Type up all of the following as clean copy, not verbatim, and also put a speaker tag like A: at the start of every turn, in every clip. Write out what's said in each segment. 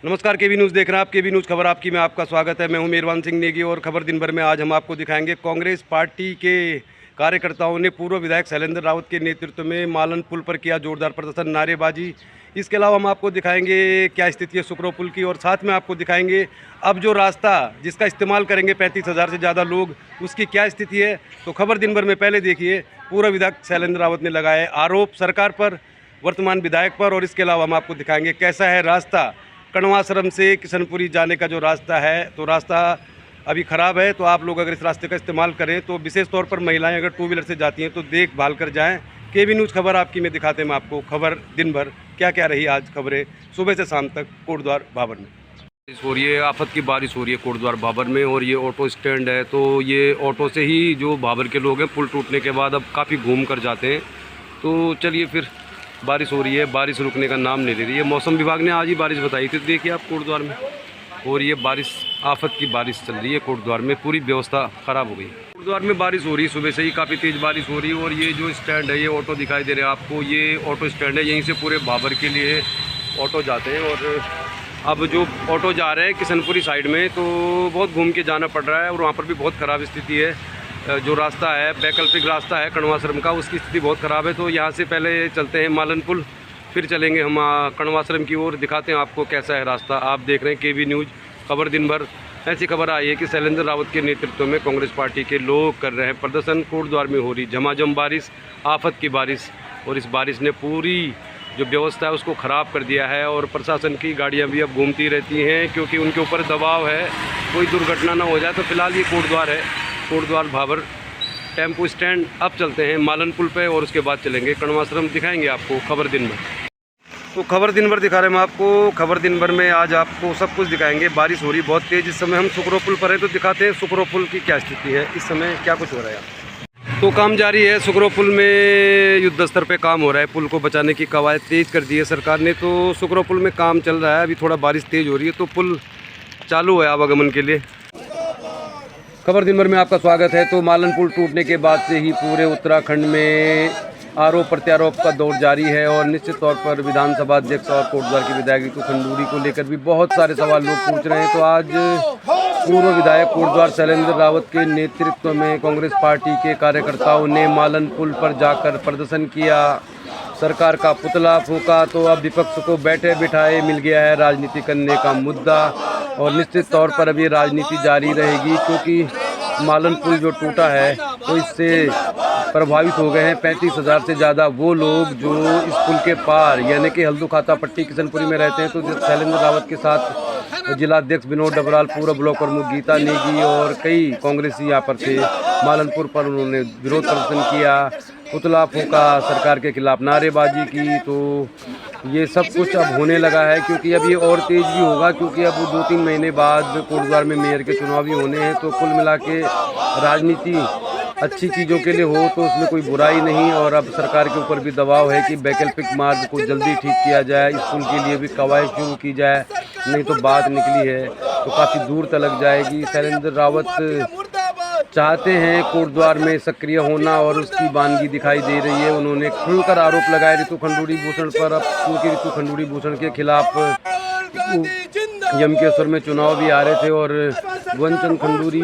A: नमस्कार, केवी न्यूज़ देख रहे हैं आप। केवी न्यूज़ खबर आपकी में आपका स्वागत है। मैं हूं मेहरबान सिंह नेगी और खबर दिन भर में आज हम आपको दिखाएंगे कांग्रेस पार्टी के कार्यकर्ताओं ने पूर्व विधायक शैलेंद्र रावत के नेतृत्व में मालन पुल पर किया जोरदार प्रदर्शन, नारेबाजी। इसके अलावा हम आपको दिखाएंगे क्या स्थिति है सुकरो पुल की, और साथ में आपको दिखाएंगे अब जो रास्ता जिसका इस्तेमाल करेंगे 35,000 से ज़्यादा लोग, उसकी क्या स्थिति है। तो खबर दिन भर में पहले देखिए, पूर्व विधायक शैलेंद्र रावत ने लगाए आरोप सरकार पर, वर्तमान विधायक पर, और इसके अलावा हम आपको दिखाएंगे कैसा है रास्ता। कण्वाश्रम से किशनपुरी जाने का जो रास्ता है, तो रास्ता अभी ख़राब है। तो आप लोग अगर इस रास्ते का इस्तेमाल करें तो विशेष तौर पर महिलाएं अगर टू व्हीलर से जाती हैं तो देखभाल कर जाएं। केवी न्यूज़ खबर आपकी में दिखाते हैं हम आपको खबर दिन भर क्या क्या रही आज खबरें सुबह से शाम तक कोटद्वार भाबर में। बारिश हो रही है, आफत की बारिश हो रही है कोटद्वार भाबर में, और ये ऑटो स्टैंड है। तो ये ऑटो से ही जो भाबर के लोग हैं पुल टूटने के बाद अब काफ़ी घूम कर जाते हैं। तो चलिए, फिर बारिश हो रही है, बारिश रुकने का नाम नहीं ले रही है। मौसम विभाग ने आज ही बारिश बताई थी। देखिए आप, कोटद्वार में हो रही है बारिश, आफत की बारिश चल रही है कोटद्वार में, पूरी व्यवस्था ख़राब हो गई। कोटद्वार में बारिश हो रही है, सुबह से ही काफ़ी तेज़ बारिश हो रही है। और ये जो स्टैंड है, ये ऑटो दिखाई दे रहे हैं आपको, ये ऑटो स्टैंड है। यहीं से पूरे भाबर के लिए ऑटो जाते हैं। और अब जो ऑटो जा रहे हैं किशनपुरी साइड में, तो बहुत घूम के जाना पड़ रहा है, और वहाँ पर भी बहुत ख़राब स्थिति है। जो रास्ता है, वैकल्पिक रास्ता है कण्वाश्रम का, उसकी स्थिति बहुत ख़राब है। तो यहाँ से पहले चलते हैं मालन पुल, फिर चलेंगे हम कण्वाश्रम की ओर। दिखाते हैं आपको कैसा है रास्ता। आप देख रहे हैं केवी न्यूज़ खबर दिन भर। ऐसी खबर आई है कि शैलेंद्र रावत के नेतृत्व में कांग्रेस पार्टी के लोग कर रहे हैं प्रदर्शन। कोटद्वार में हो रही झमाझम बारिश, आफत की बारिश, और इस बारिश ने पूरी जो व्यवस्था है उसको ख़राब कर दिया है। और प्रशासन की गाड़ियाँ भी अब घूमती रहती हैं क्योंकि उनके ऊपर दबाव है, कोई दुर्घटना ना हो जाए। तो फिलहाल ये कोटद्वार है, कोटद्वार भाबर टेम्पो स्टैंड। अब चलते हैं मालन पुल पे और उसके बाद चलेंगे कण्वाश्रम। दिखाएंगे आपको खबर दिन भर। तो खबर दिन भर दिखा रहे हैं हम आपको। खबर दिन भर में आज आपको सब कुछ दिखाएंगे। बारिश हो रही बहुत तेज़। इस समय हम सुकरो पुल पर हैं, तो दिखाते हैं सुकरो पुल की क्या स्थिति है, इस समय क्या कुछ हो रहा है। तो काम जारी है, सुकरो पुल में युद्ध स्तर पे काम हो रहा है। पुल को बचाने की कवायद तेज़ कर दी है सरकार ने। तो सुकरो पुल में काम चल रहा है। अभी थोड़ा बारिश तेज़ हो रही है तो पुल चालू है आवागमन के लिए। खबर दिन भर में आपका स्वागत है। तो मालन पुल टूटने के बाद से ही पूरे उत्तराखंड में आरोप प्रत्यारोप का दौर जारी है, और निश्चित तौर पर विधानसभा अध्यक्ष और कोटद्वार के विधायक रितु खंडूरी को लेकर भी बहुत सारे सवाल लोग पूछ रहे हैं। तो आज पूर्व विधायक कोटद्वार शैलेंद्र रावत के नेतृत्व में कांग्रेस पार्टी के कार्यकर्ताओं ने मालन पुल पर जाकर प्रदर्शन किया, सरकार का पुतला फूंका। तो अब विपक्ष को बैठे बिठाए मिल गया है राजनीति करने का मुद्दा, और निश्चित तौर पर अब ये राजनीति जारी रहेगी क्योंकि मालन पुल जो टूटा है तो इससे प्रभावित हो गए हैं 35,000 से ज़्यादा वो लोग जो इस पुल के पार यानी कि हल्दू खाता पट्टी किशनपुरी में रहते हैं। तो शैलेंद्र रावत के साथ जिलाध्यक्ष विनोद डबराल, पूर्व ब्लॉक प्रमुख गीता नेगी और कई कांग्रेसी यहाँ पर थे। मालनपुर पर उन्होंने विरोध प्रदर्शन किया, पुतला फूंका, सरकार के खिलाफ नारेबाजी की। तो ये सब कुछ अब होने लगा है क्योंकि अब ये और तेज़ भी होगा क्योंकि अब 2-3 महीने बाद कोटद्वार में मेयर के चुनाव भी होने हैं। तो कुल मिला के राजनीति अच्छी चीज़ों के लिए हो तो उसमें कोई बुराई नहीं, और अब सरकार के ऊपर भी दबाव है कि वैकल्पिक मार्ग को जल्दी ठीक किया जाए, इस पुल के लिए भी कवायद शुरू की जाए, नहीं तो बात निकली है तो काफ़ी दूर तक जाएगी। शैलेंद्र रावत चाहते हैं कोटद्वार में सक्रिय होना और उसकी वानगी दिखाई दे रही है। उन्होंने खुलकर आरोप लगाए रितु खंडूरी भूषण पर। अब क्योंकि रितु खंडूरी भूषण के खिलाफ यमकेश्वर में चुनाव भी आ रहे थे और वंचन खंडूरी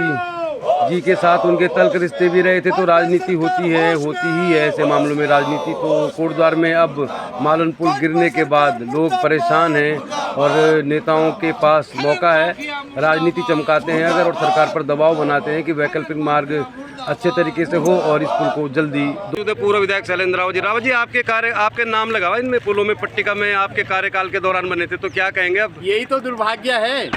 A: जी के साथ उनके तल्ख रिश्ते भी रहे थे, तो राजनीति होती ही है ऐसे मामलों में राजनीति। तो कोटद्वार में अब मालन पुल गिरने के बाद लोग परेशान हैं और नेताओं के पास मौका है, राजनीति चमकाते हैं अगर और सरकार पर दबाव बनाते हैं कि वैकल्पिक मार्ग अच्छे तरीके से हो और इस पुल को जल्दी। पूर्व विधायक शैलेंद्र रावत जी, आपके नाम लगा हुआ इनमें पुलों में, पट्टिका में आपके कार्यकाल के दौरान बने थे, तो क्या कहेंगे अब?
B: यही तो दुर्भाग्य है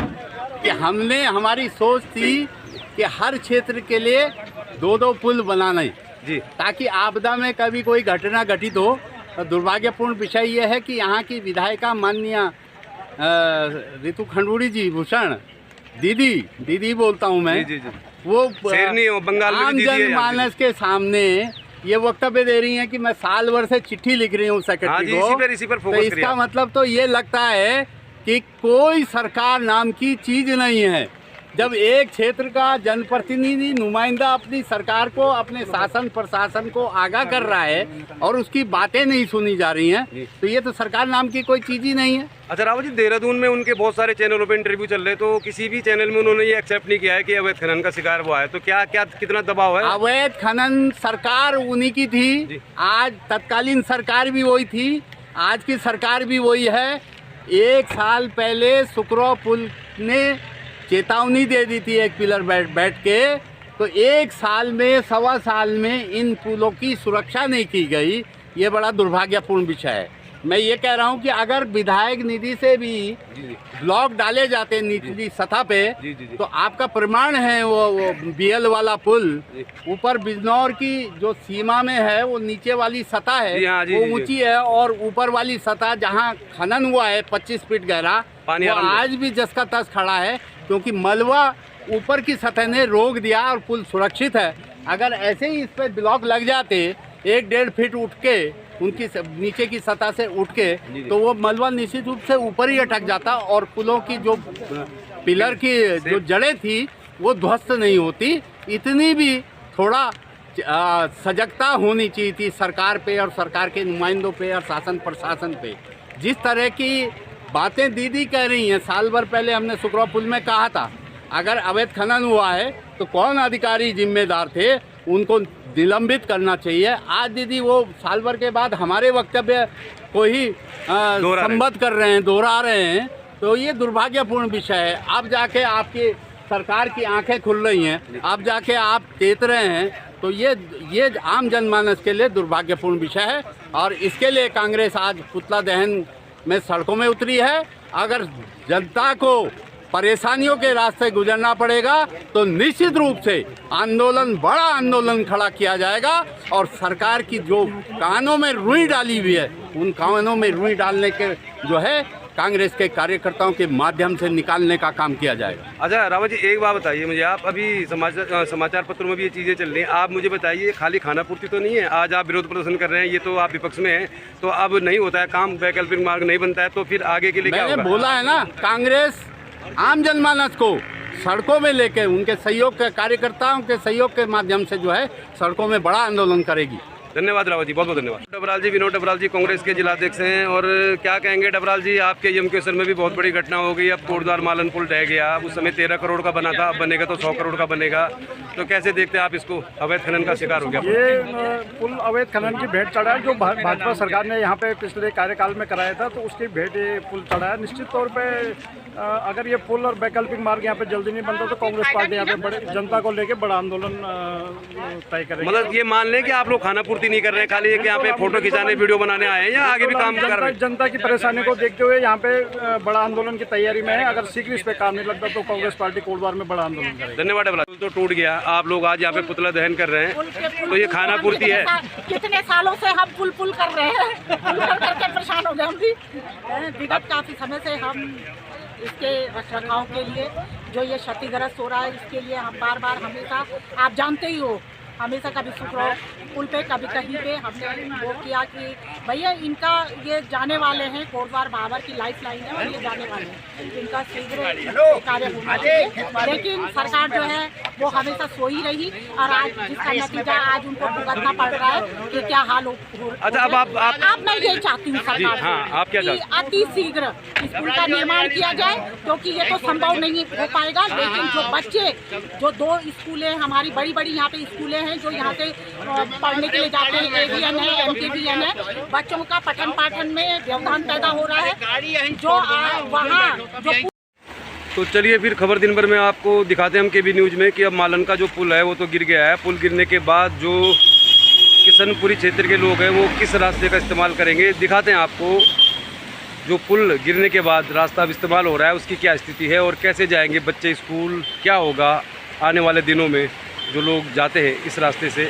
B: कि हमारी सोच थी कि हर क्षेत्र के लिए 2-2 पुल बनाने
A: जी,
B: ताकि आपदा में कभी कोई घटना घटित हो। तो दुर्भाग्यपूर्ण विषय यह है कि यहाँ की विधायिका माननीय रितु खंडूरी जी भूषण दीदी बोलता हूँ मैं,
A: जी।
B: वो
A: बंगाल
B: आम जनमानस के सामने ये वक्तव्य दे रही हैं कि मैं साल भर से चिट्ठी लिख रही हूँ सेक्रेटरी को।
A: इसी पर
B: तो इसका मतलब तो ये लगता है कि कोई सरकार नाम की चीज नहीं है। जब एक क्षेत्र का जनप्रतिनिधि नुमाइंदा अपनी सरकार को, अपने शासन प्रशासन को आगाह कर रहा है और उसकी बातें नहीं सुनी जा रही हैं, तो ये तो सरकार नाम की कोई चीज़ ही नहीं है।
A: अच्छा रावत जी, देहरादून में उनके बहुत सारे चैनलों पे इंटरव्यू चल रहे, तो किसी भी चैनल में उन्होंने ये एक्सेप्ट नहीं किया है कि अवैध खनन का शिकार हुआ है, तो क्या क्या कितना दबाव है?
B: अवैध खनन सरकार उन्हीं की थी, आज तत्कालीन सरकार भी वही थी, आज की सरकार भी वही है। 1 साल पहले सुकरो पुल ने चेतावनी दे दी थी एक पिलर बैठ के, तो 1 साल में, 1.25 साल में इन पुलों की सुरक्षा नहीं की गई। ये बड़ा दुर्भाग्यपूर्ण विषय है। मैं ये कह रहा हूँ कि अगर विधायक निधि से भी ब्लॉक डाले जाते निचली सतह पे, तो आपका प्रमाण है वो बीएल वाला पुल ऊपर बिजनौर की जो सीमा में है, वो नीचे वाली सतह है वो ऊंची है, और ऊपर वाली सतह जहाँ खनन हुआ है 25 फीट गहरा, वो आज भी जस का तस खड़ा है, क्योंकि मलबा ऊपर की सतह ने रोक दिया और पुल सुरक्षित है। अगर ऐसे ही इस पर ब्लॉक लग जाते 1-1.5 फीट उठ के, उनकी नीचे की सतह से उठ के, तो वो मलबा निश्चित रूप से ऊपर ही अटक जाता और पुलों की जो पिलर की जो जड़ें थी वो ध्वस्त नहीं होती। इतनी भी थोड़ा सजगता होनी चाहिए थी सरकार पे और सरकार के नुमाइंदों पे और शासन प्रशासन पे। जिस तरह की बातें दीदी कह रही हैं, साल भर पहले हमने सुकरा पुल में कहा था अगर अवैध खनन हुआ है तो कौन अधिकारी जिम्मेदार थे, उनको निलंबित करना चाहिए। आज दीदी वो साल भर के बाद हमारे वक्तव्य को ही संबद्ध कर रहे हैं, दोहरा रहे हैं, तो ये दुर्भाग्यपूर्ण विषय है। अब जाके आपकी सरकार की आंखें खुल रही हैं, अब जाके आप चेत रहे हैं, तो ये आम जनमानस के लिए दुर्भाग्यपूर्ण विषय है और इसके लिए कांग्रेस आज पुतला दहन में सड़कों में उतरी है। अगर जनता को परेशानियों के रास्ते गुजरना पड़ेगा तो निश्चित रूप से आंदोलन, बड़ा आंदोलन खड़ा किया जाएगा और सरकार की जो कानों में रुई डाली हुई है, उन कानों में रुई डालने के जो है कांग्रेस के कार्यकर्ताओं के माध्यम से निकालने का काम किया जाएगा।
A: अच्छा रावत जी, एक बात बताइए मुझे, आप अभी समाचार पत्रों में भी ये चीज़ें चल रही हैं, आप मुझे बताइए खाली खाना पूर्ति तो नहीं है? आज आप विरोध प्रदर्शन कर रहे हैं, ये तो आप विपक्ष में हैं, तो अब नहीं होता है काम, वैकल्पिक मार्ग नहीं बनता है, तो फिर आगे के लिए क्या होगा?
B: मैंने बोला है ना, कांग्रेस आम जनमानस को सड़कों में लेकर उनके सहयोग के, कार्यकर्ताओं के सहयोग के माध्यम से जो है सड़कों में बड़ा आंदोलन करेगी।
A: धन्यवाद रावत जी, बहुत बहुत धन्यवाद। डबराल जी, विनोद डबराल जी कांग्रेस के जिलाध्यक्ष हैं, और क्या कहेंगे डबराल जी, आपके यमुकेश्वर में भी बहुत बड़ी घटना हो गई, अब कोटद्वार मालन पुल ढह गया, उस समय 13 करोड़ का बना था, अब बनेगा तो 100 करोड़ का बनेगा, तो कैसे देखते हैं आप इसको? अवैध खनन का शिकार हो गया
C: ये पुल, अवैध खनन की भेंट चढ़ा है जो भाजपा सरकार ने यहाँ पे पिछले कार्यकाल में कराया था, तो उसकी भेंट ये पुल चढ़ा है। निश्चित तौर पर अगर ये पुल और वैकल्पिक मार्ग यहाँ पे जल्दी नहीं बनता तो कांग्रेस पार्टी यहाँ पे बड़े जनता को लेके बड़ा आंदोलन तय करेगी।
A: मतलब ये मान लें कि आप लोग खाना पूर्ति नहीं कर रहे हैं, खाली एक यहाँ पे फोटो खिंचाने, वीडियो बनाने आए हैं, या आगे भी काम कर रहे हैं?
C: जनता की परेशानी को देखते हुए यहाँ पे बड़ा आंदोलन की तैयारी में है। अगर शीघ्र इस पे काम नहीं लगता तो कांग्रेस पार्टी कोटद्वार में बड़ा आंदोलन करेगी।
A: धन्यवाद। पुल तो टूट गया, आप लोग आज यहाँ पे पुतला दहन कर रहे हैं, तो ये खाना पूर्ति है?
D: कितने सालों से हम पुल कर रहे हैं, करके परेशान हो गए हम भी। विगत काफी समय से हम इसके रखरखाव के लिए जो ये क्षतिग्रस्त हो रहा है, इसके लिए हम बार बार हमेशा, आप जानते ही हो, हमेशा कभी सुकरो पुल पे कभी कहीं पे हमने वो किया कि भैया इनका ये जाने वाले हैं, कोटद्वार भावर की लाइफ लाइन है और ये जाने वाले हैं, इनका शीघ्र कार्य होना चाहिए। लेकिन सरकार जो है वो हमेशा सोई रही और आज जिसका नतीजा आज उनको भुगतना पड़ रहा है कि क्या हाल हो।
A: अच्छा, अब आप
D: मैं यही चाहती हूँ सरकार
A: हाँ, आप क्या चाहते हैं?
D: अति शीघ्र इस पुल का निर्माण किया जाए, क्योंकि ये तो संभव नहीं हो पाएगा, लेकिन जो बच्चे, जो 2 स्कूलें हमारी बड़ी बड़ी यहाँ पे स्कूलें हैं जो यहाँ से पढ़ने के लिए जाते हैं, एवीएन है, एमकेवीएन है, बच्चों का पठन पाठन में व्यवधान पैदा हो रहा है, जो वहाँ जो।
A: तो चलिए फिर खबर दिन भर में आपको दिखाते हैं हम केबी न्यूज़ में कि अब मालन का जो पुल है वो तो गिर गया है। पुल गिरने के बाद जो किशनपुरी क्षेत्र के लोग हैं वो किस रास्ते का इस्तेमाल करेंगे, दिखाते हैं आपको। जो पुल गिरने के बाद रास्ता अब इस्तेमाल हो रहा है उसकी क्या स्थिति है और कैसे जाएंगे बच्चे स्कूल, क्या होगा आने वाले दिनों में जो लोग जाते हैं इस रास्ते से।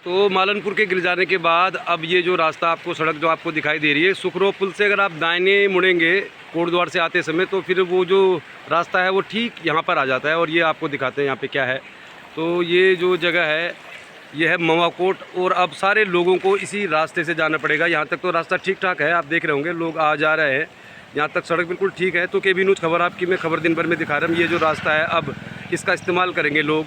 A: तो मालनपुर के गिर जाने के बाद अब ये जो रास्ता आपको, सड़क जो आपको दिखाई दे रही है, सुखरो पुल से अगर आप दाहिने मुड़ेंगे कोटद्वार से आते समय तो फिर वो जो रास्ता है वो ठीक यहाँ पर आ जाता है। और ये आपको दिखाते हैं यहाँ पे क्या है। तो ये जो जगह है ये है मवाकोट, और अब सारे लोगों को इसी रास्ते से जाना पड़ेगा। यहाँ तक तो रास्ता ठीक ठाक है, आप देख रहे होंगे लोग आ जा रहे हैं, यहाँ तक सड़क बिल्कुल ठीक है। तो केबी न्यूज़ खबर आपकी में खबर दिन भर में दिखा रहा हूँ। ये जो रास्ता है अब इसका इस्तेमाल करेंगे लोग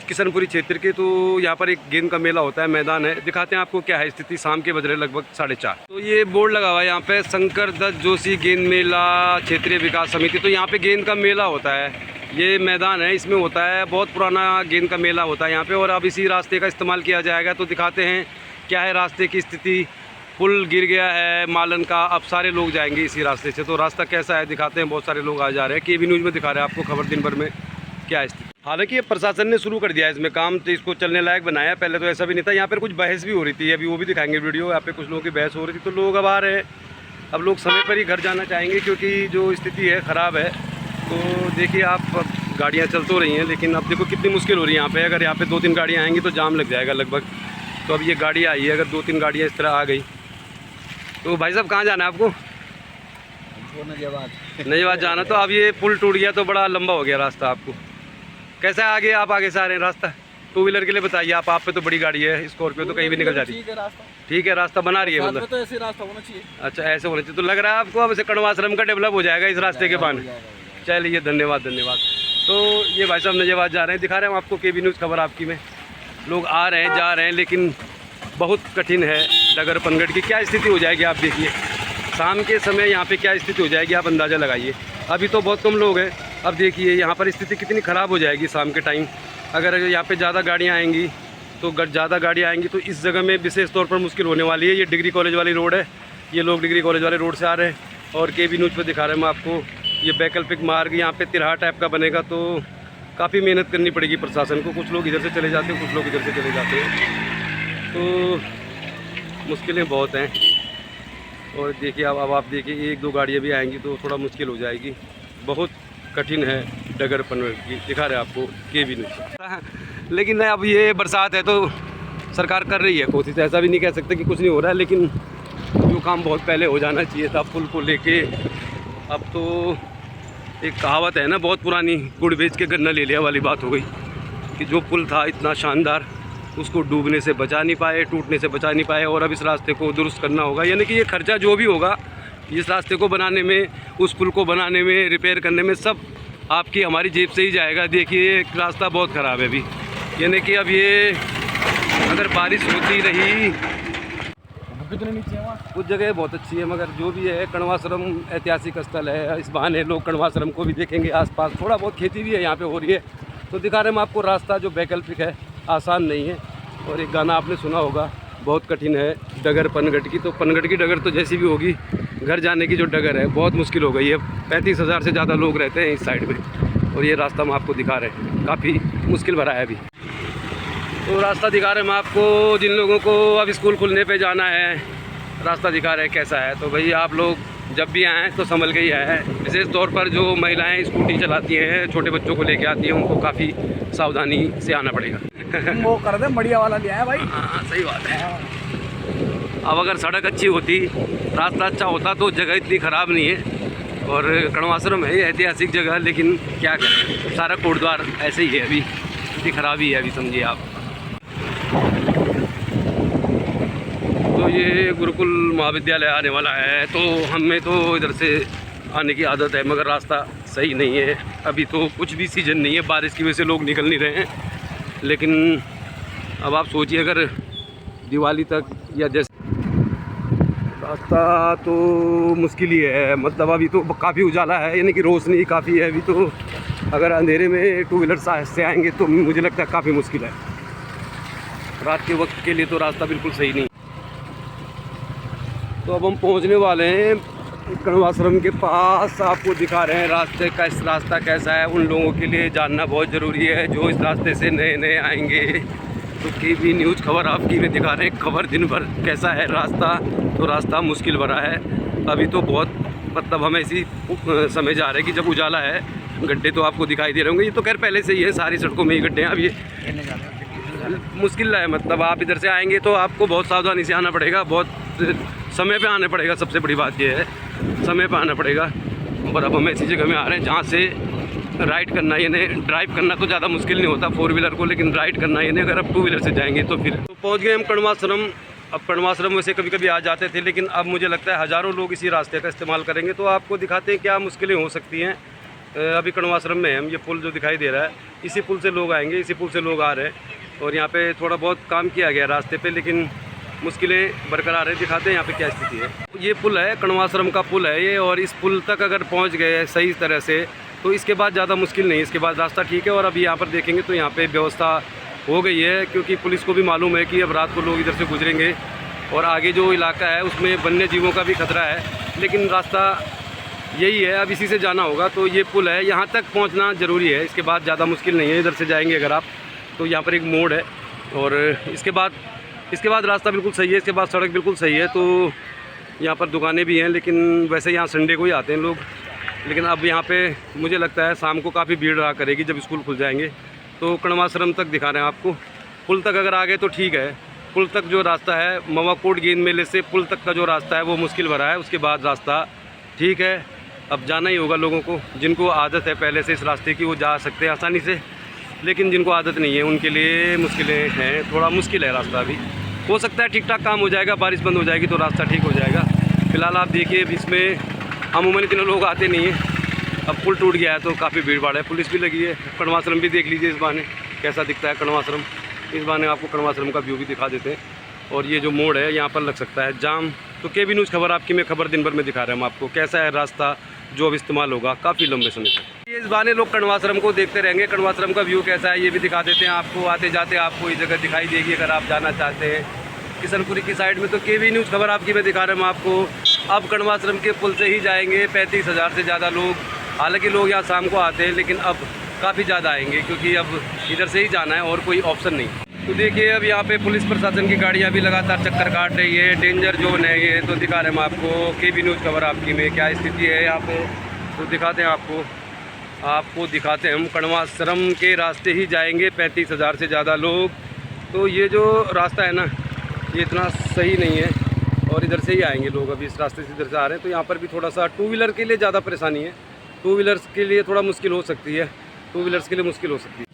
A: किशनपुरी क्षेत्र के। तो यहाँ पर एक गेंद का मेला होता है, मैदान है, दिखाते हैं आपको क्या है स्थिति। शाम के बज रहे लगभग 4:30। तो ये बोर्ड लगा हुआ है यहाँ पे, शंकर दत्त जोशी गेंद मेला क्षेत्रीय विकास समिति। तो यहाँ पे गेंद का मेला होता है, ये मैदान है, इसमें होता है, बहुत पुराना गेंद का मेला होता है यहाँ पे। और अब इसी रास्ते का इस्तेमाल किया जाएगा। तो दिखाते हैं क्या है रास्ते की स्थिति। पुल गिर गया है मालन का, अब सारे लोग जाएंगे इसी रास्ते से। तो रास्ता कैसा है दिखाते हैं, बहुत सारे लोग आ जा रहे हैं। केबी न्यूज़ में दिखा रहे हैं आपको खबर दिन भर में क्या है स्थिति। हालांकि ये प्रशासन ने शुरू कर दिया है इसमें काम, तो इसको चलने लायक बनाया। पहले तो ऐसा भी नहीं था। यहाँ पर कुछ बहस भी हो रही थी, अभी वो भी दिखाएंगे वीडियो। यहाँ पे कुछ लोगों की बहस हो रही थी। तो लोग अब आ रहे हैं, अब लोग समय पर ही घर जाना चाहेंगे क्योंकि जो स्थिति है ख़राब है। तो देखिए आप, गाड़ियाँ चल तो रही हैं लेकिन अब देखो कितनी मुश्किल हो रही है यहाँ पे। अगर यहाँ पे 2-3 गाड़ियाँ आएंगी तो जाम लग जाएगा लगभग। तो अब ये गाड़ी आई है, अगर 2-3 गाड़ियाँ इस तरह आ गई तो भाई साहब कहाँ जाना है आपको? नजवाद जाना। तो अब ये पुल टूट गया तो बड़ा लंबा हो गया रास्ता। आपको कैसा है आगे, आप आगे से आ रहे हैं रास्ता? 2 व्हीलर के लिए बताइए आप पे तो बड़ी गाड़ी है, स्कॉर्पियो तो कहीं भी निकल जाती है। ठीक है, रास्ता बना रही है मतलब।
C: तो ऐसे रास्ता होना चाहिए।
A: अच्छा, ऐसे होना चाहिए। तो लग रहा है आपको अब से कण्वाश्रम का डेवलप हो जाएगा इस रास्ते के बाद। चलिए धन्यवाद धन्यवाद। तो ये भाई साहब नजवाद जा रहे हैं, दिखा रहे हैं आपको केबी न्यूज़ खबर आपकी में। लोग आ रहे हैं जा रहे हैं लेकिन बहुत कठिन है डगर पनगढ़ की। क्या स्थिति हो जाएगी आप देखिए, शाम के समय यहाँ पे क्या स्थिति हो जाएगी आप अंदाज़ा लगाइए। अभी तो बहुत कम लोग हैं, अब देखिए यहाँ पर स्थिति कितनी ख़राब हो जाएगी शाम के टाइम। अगर यहाँ पे ज़्यादा गाड़ियाँ आएंगी तो ज़्यादा गाड़ियाँ आएंगी तो इस जगह में विशेष तौर पर मुश्किल होने वाली है। ये डिग्री कॉलेज वाली रोड है, ये लोग डिग्री कॉलेज वाले रोड से आ रहे हैं। और केबी न्यूज़ पर दिखा रहे हैं मैं आपको, ये वैकल्पिक मार्ग यहाँ पे तिरहा टाइप का बनेगा। तो काफ़ी मेहनत करनी पड़ेगी प्रशासन को। कुछ लोग इधर से चले जाते हैं, कुछ लोग इधर से चले जाते हैं। तो मुश्किलें बहुत हैं। और देखिए अब आप देखिए 1-2 गाड़ियाँ भी आएंगी तो थोड़ा मुश्किल हो जाएगी। बहुत कठिन है डगर पनगढ़ की, दिखा रहे आपको केबी न्यूज़। लेकिन अब ये बरसात है तो सरकार कर रही है कोशिश, ऐसा भी नहीं कह सकते कि कुछ नहीं हो रहा है। लेकिन जो काम बहुत पहले हो जाना चाहिए था पुल को लेके, अब तो एक कहावत है ना बहुत पुरानी, गुड़ बेच के गन्ना ले लिया वाली बात हो गई कि जो पुल था इतना शानदार उसको डूबने से बचा नहीं पाए, टूटने से बचा नहीं पाए। और अब इस रास्ते को दुरुस्त करना होगा, यानी कि ये खर्चा जो भी होगा इस रास्ते को बनाने में, उस पुल को बनाने में, रिपेयर करने में, सब आपकी हमारी जेब से ही जाएगा। देखिए रास्ता बहुत ख़राब है अभी, यानी कि अब ये अगर बारिश होती रही, कुछ जगह बहुत अच्छी है मगर जो भी है, कण्वाश्रम ऐतिहासिक स्थल है, इस बहाने लोग कण्वाश्रम को भी देखेंगे। आसपास थोड़ा बहुत खेती भी है यहाँ पे हो रही है। तो दिखा रहे हैं हम आपको रास्ता जो वैकल्पिक है, आसान नहीं है। और एक गाना आपने सुना होगा, बहुत कठिन है डगर पनगढ़ की। तो पनगढ़ की डगर तो जैसी भी होगी, घर जाने की जो डगर है बहुत मुश्किल हो गई है। 35,000 से ज़्यादा लोग रहते हैं इस साइड में और ये रास्ता हम आपको दिखा रहे हैं, काफ़ी मुश्किल भरा है अभी। तो रास्ता दिखा रहे हैं हम आपको, जिन लोगों को अब स्कूल खुलने पे जाना है, रास्ता दिखा रहे हैं कैसा है। तो भाई आप लोग जब भी आएँ तो संभल के ही आए। विशेष तौर पर जो महिलाएं स्कूटी चलाती हैं, छोटे बच्चों को लेके आती हैं, उनको काफ़ी सावधानी से आना पड़ेगा।
C: वो कर दे, बढ़िया वाला लिया है भाई।
A: हाँ सही बात है। अब अगर सड़क अच्छी होती, रास्ता अच्छा होता तो जगह इतनी ख़राब नहीं है। और कण्वाश्रम है ऐतिहासिक जगह, लेकिन क्या करें, सारा कोटद्वार ऐसे ही है अभी, इतनी ख़राबी है अभी, समझिए आप। तो ये गुरुकुल महाविद्यालय आने वाला है, तो हमें तो इधर से आने की आदत है मगर रास्ता सही नहीं है। अभी तो कुछ भी सीज़न नहीं है, बारिश की वजह से लोग निकल नहीं रहे हैं। लेकिन अब आप सोचिए अगर दिवाली तक या जैसे, रास्ता तो मुश्किल ही है। मतलब अभी तो काफ़ी उजाला है, यानी कि रोशनी काफ़ी है अभी। तो अगर अंधेरे में 2 व्हीलर से आएंगे तो मुझे लगता है काफ़ी मुश्किल है। रात के वक्त के लिए तो रास्ता बिल्कुल सही नहीं। तो अब हम पहुंचने वाले हैं कण्वाश्रम के पास। आपको दिखा रहे हैं रास्ते का, इस रास्ता कैसा है उन लोगों के लिए जानना बहुत ज़रूरी है जो इस रास्ते से नए नए आएंगे। तो केबी न्यूज़ खबर आपकी में दिखा रहे हैं खबर दिन भर कैसा है रास्ता। तो रास्ता मुश्किल भरा है अभी तो बहुत, मतलब हम ऐसी समय जा रहे हैं कि जब उजाला है। गड्ढे तो आपको दिखाई दे रहे होंगे, ये तो खैर पहले से ही है, सारी सड़कों में ही गड्ढे हैं। अब ये मुश्किल है, मतलब आप इधर से आएंगे तो आपको बहुत सावधानी से आना पड़ेगा, बहुत समय पे आना पड़ेगा। सबसे बड़ी बात ये है समय पे आना पड़ेगा। और अब हम ऐसी जगह में आ रहे हैं जहाँ से राइड करना, यानी ड्राइव करना तो ज़्यादा मुश्किल नहीं होता 4 व्हीलर को, लेकिन राइड करना यानी अगर आप 2 व्हीलर से जाएंगे तो फिर। तो पहुँच गए हम कण्वाश्रम अब कण्वाश्रम में से कभी कभी आ जाते थे, लेकिन अब मुझे लगता है हज़ारों लोग इसी रास्ते का इस्तेमाल करेंगे। तो आपको दिखाते हैं क्या मुश्किलें हो सकती हैं। अभी कण्वाश्रम में हम, ये पुल जो दिखाई दे रहा है, इसी पुल से लोग आएंगे, इसी पुल से लोग आ रहे हैं। और यहाँ पे थोड़ा बहुत काम किया गया रास्ते पे, लेकिन मुश्किलें बरकरार है। दिखाते हैं यहाँ पे क्या स्थिति है। ये पुल है, कण्वाश्रम का पुल है ये, और इस पुल तक अगर पहुँच गए सही तरह से तो इसके बाद ज़्यादा मुश्किल नहीं, इसके बाद रास्ता ठीक है। और अभी यहाँ पर देखेंगे तो यहाँ पे व्यवस्था हो गई है, क्योंकि पुलिस को भी मालूम है कि अब रात को लोग इधर से गुजरेंगे और आगे जो इलाका है उसमें वन्य जीवों का भी खतरा है। लेकिन रास्ता यही है, अब इसी से जाना होगा। तो ये पुल है, यहाँ तक पहुँचना ज़रूरी है, इसके बाद ज़्यादा मुश्किल नहीं है। इधर से जाएंगे अगर आप तो यहाँ पर एक मोड़ है, और इसके बाद रास्ता बिल्कुल सही है, इसके बाद सड़क बिल्कुल सही है। तो यहाँ पर दुकानें भी हैं, लेकिन वैसे यहाँ संडे को ही आते हैं लोग। लेकिन अब यहाँ पे मुझे लगता है शाम को काफ़ी भीड़ रहा करेगी जब स्कूल खुल जाएंगे। तो कण्वाश्रम तक दिखा रहे हैं आपको। पुल तक अगर आ गए तो ठीक है। पुल तक जो रास्ता है, मवाकोट गेंद मेले से पुल तक का जो रास्ता है वो मुश्किल भरा है, उसके बाद रास्ता ठीक है। अब जाना ही होगा लोगों को, जिनको आदत है पहले से इस रास्ते की वो जा सकते हैं आसानी से, लेकिन जिनको आदत नहीं है उनके लिए मुश्किलें हैं। थोड़ा मुश्किल है रास्ता अभी। हो सकता है ठीक ठाक काम हो जाएगा, बारिश बंद हो जाएगी तो रास्ता ठीक हो जाएगा। फिलहाल आप देखिए इसमें अमूमन इतने लोग आते नहीं हैं। अब पुल टूट गया है तो काफ़ी भीड़ भाड़ है, पुलिस भी लगी है। कण्वाश्रम भी देख लीजिए इस बहाने कैसा दिखता है कण्वाश्रम। इस बहाने आपको कण्वाश्रम का व्यू भी दिखा देते हैं। और ये जो मोड़ है यहाँ पर लग सकता है जाम। तो केबी न्यूज़ खबर आपकी में खबर दिन भर में दिखा रहे हैं हम आपको कैसा है रास्ता जो अब इस्तेमाल होगा काफ़ी लंबे समय तक। ये इस बहाने लोग कण्वाश्रम को देखते रहेंगे, कण्वाश्रम का व्यू कैसा है ये भी दिखा देते हैं आपको। आते जाते आपको ये जगह दिखाई देगी अगर आप जाना चाहते हैं किशनपुरी की साइड में। तो केबी न्यूज़ खबर आपकी में दिखा रहे हैं हम आपको। अब कण्वाश्रम के पुल से ही जाएंगे 35,000 से ज़्यादा लोग। हालांकि लोग यहाँ शाम को आते हैं, लेकिन अब काफ़ी ज़्यादा आएंगे, क्योंकि अब इधर से ही जाना है और कोई ऑप्शन नहीं। तो देखिए अब यहाँ पे पुलिस प्रशासन की गाड़ियाँ भी लगातार चक्कर काट रही है। डेंजर जोन है ये। तो दिखा रहे हैं हम आपको केबी न्यूज़ खबर आपकी में क्या स्थिति है यहाँ पे। तो दिखाते हैं आपको दिखाते हैं हम। कण्वाश्रम के रास्ते ही जाएंगे 35,000 से ज़्यादा लोग। तो ये जो रास्ता है ना, ये इतना सही नहीं है, और इधर से ही आएंगे लोग। अभी इस रास्ते से इधर से आ रहे हैं। तो यहाँ पर भी थोड़ा सा टू व्हीलर के लिए ज़्यादा परेशानी है। टू व्हीलर्स के लिए थोड़ा मुश्किल हो सकती है, टू व्हीलर्स के लिए मुश्किल हो सकती है।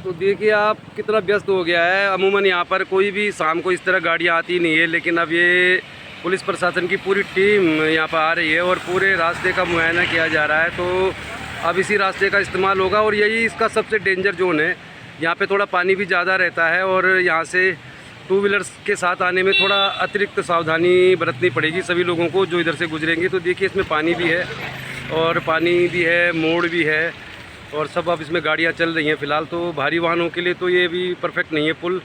A: तो देखिए आप कितना व्यस्त हो गया है। अमूमन यहाँ पर कोई भी शाम को इस तरह गाड़ियाँ आती नहीं है, लेकिन अब ये पुलिस प्रशासन की पूरी टीम यहाँ पर आ रही है और पूरे रास्ते का मुआयना किया जा रहा है। तो अब इसी रास्ते का इस्तेमाल होगा, और यही इसका सबसे डेंजर जोन है। यहाँ पे थोड़ा पानी भी ज़्यादा रहता है, और यहाँ से टू व्हीलर्स के साथ आने में थोड़ा अतिरिक्त सावधानी बरतनी पड़ेगी सभी लोगों को जो इधर से गुजरेंगे। तो देखिए इसमें पानी भी है, और पानी भी है, मोड़ भी है, और सब अब इसमें गाड़ियाँ चल रही हैं फ़िलहाल। तो भारी वाहनों के लिए तो ये भी परफेक्ट नहीं है पुल।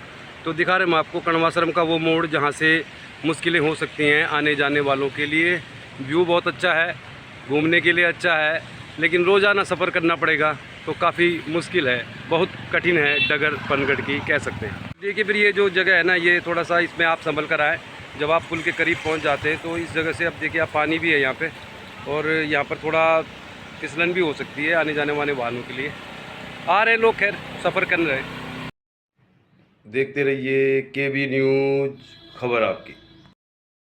A: तो दिखा रहे हैं हम आपको कण्वाश्रम का वो मोड़ जहाँ से मुश्किलें हो सकती हैं आने जाने वालों के लिए। व्यू बहुत अच्छा है, घूमने के लिए अच्छा है, लेकिन रोज़ाना सफ़र करना पड़ेगा तो काफ़ी मुश्किल है, बहुत कठिन है डगर पनगढ़ की कह सकते हैं। देखिए फिर ये जो जगह है ना, ये थोड़ा सा इसमें आप संभल कर आए। जब आप पुल के करीब पहुंच जाते हैं तो इस जगह से अब देखिए आप पानी भी है यहाँ पे, और यहाँ पर थोड़ा फिसलन भी हो सकती है आने जाने वाले वाहनों के लिए। आ रहे लोग खैर सफ़र कर रहे हैं। देखते रहिए केबी न्यूज़ खबर आपकी।